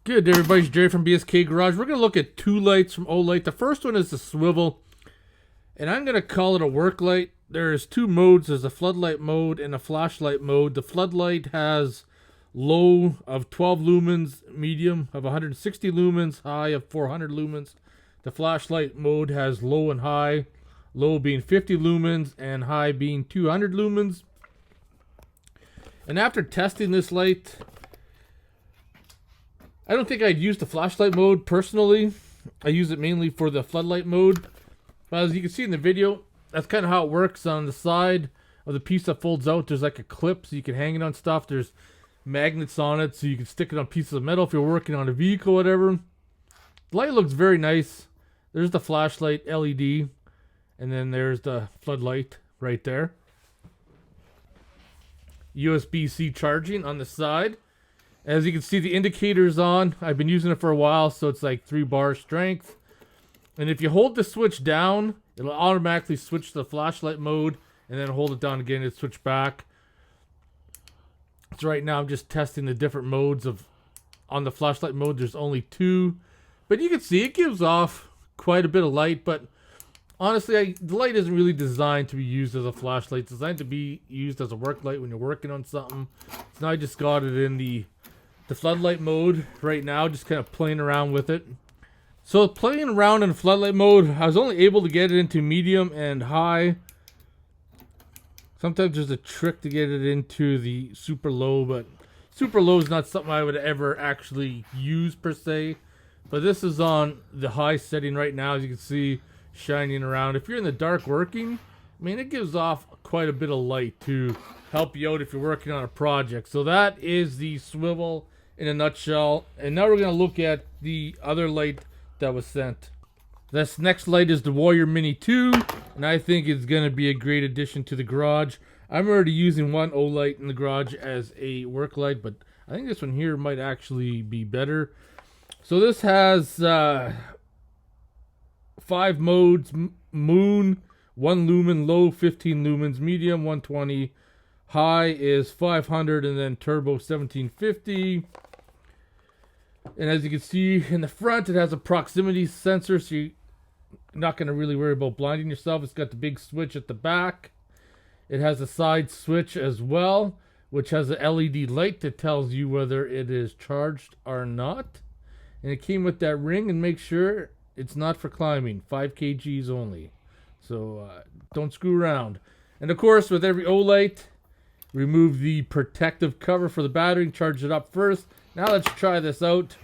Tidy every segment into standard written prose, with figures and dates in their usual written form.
Good day, everybody. It's Jerry from BSK Garage. We're going to look at two lights from Olight. The first one is the swivel, and I'm going to call it a work light. There's two modes. There's a floodlight mode and a flashlight mode. The floodlight has low of 12 lumens, medium of 160 lumens, high of 400 lumens. The flashlight mode has low and high, low being 50 lumens and high being 200 lumens. And after testing this light, I don't think I'd use the flashlight mode personally. I use it mainly for the floodlight mode. But as you can see in the video, that's kind of how it works. On the side of the piece that folds out, there's like a clip so you can hang it on stuff. There's magnets on it so you can stick it on pieces of metal if you're working on a vehicle or whatever. The light looks very nice. There's the flashlight LED, and then there's the floodlight right there. USB-C charging on the side. As you can see, the indicator's on. I've been using it for a while, so it's like 3 bar strength. And if you hold the switch down, it'll automatically switch to the flashlight mode, and then hold it down again and switch back. So right now I'm just testing the different modes of. On the flashlight mode, there's only 2. But you can see it gives off quite a bit of light, but honestly, the light isn't really designed to be used as a flashlight. It's designed to be used as a work light when you're working on something. So now I just got it in the floodlight mode right now, just kind of playing around with it. So playing around in floodlight mode, I was only able to get it into medium and high. Sometimes there's a trick to get it into the super low, but super low is not something I would ever actually use per se. But this is on the high setting right now, as you can see, shining around. If you're in the dark working, I mean, it gives off quite a bit of light to help you out if you're working on a project. So that is the swivel in a nutshell. And now we're going to look at the other light that was sent. This next light is the Warrior Mini 2, and I think it's going to be a great addition to the garage. I'm already using one Olight in the garage as a work light, but I think this one here might actually be better. So this has 5 modes: moon, 1 lumen, low 15 lumens, medium 120, high is 500, and then turbo 1750. And as you can see in the front, it has a proximity sensor, so you're not going to really worry about blinding yourself. It's got the big switch at the back. It has a side switch as well, which has an LED light that tells you whether it is charged or not. And it came with that ring, and make sure it's not for climbing. 5 kgs only. So don't screw around. And of course, with every Olight, remove the protective cover for the battery and charge it up first. Now let's try this out.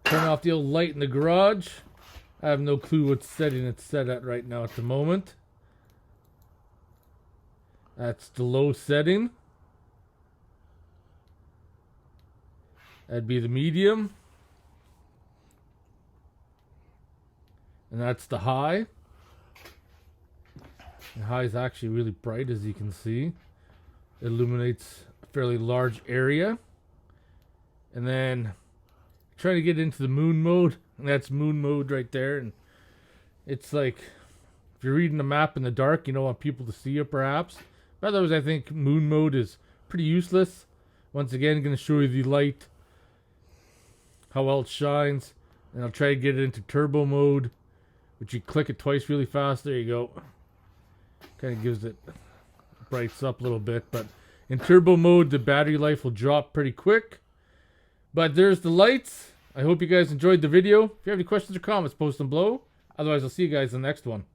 Turn off the old light in the garage. I have no clue what setting it's set at right now at the moment. That's the low setting. That'd be the medium. And that's the high. The high is actually really bright, as you can see. It illuminates a fairly large area. And then trying to get into the moon mode, and that's moon mode right there. And it's like, if you're reading a map in the dark, you don't want people to see you perhaps. But otherwise, I think moon mode is pretty useless. Once again, I'm going to show you the light, how well it shines. And I'll try to get it into turbo mode, which you click it twice really fast. There you go. Kind of gives it, brights up a little bit. But in turbo mode, the battery life will drop pretty quick. But there's the lights. I hope you guys enjoyed the video. If you have any questions or comments, post them below. Otherwise, I'll see you guys in the next one.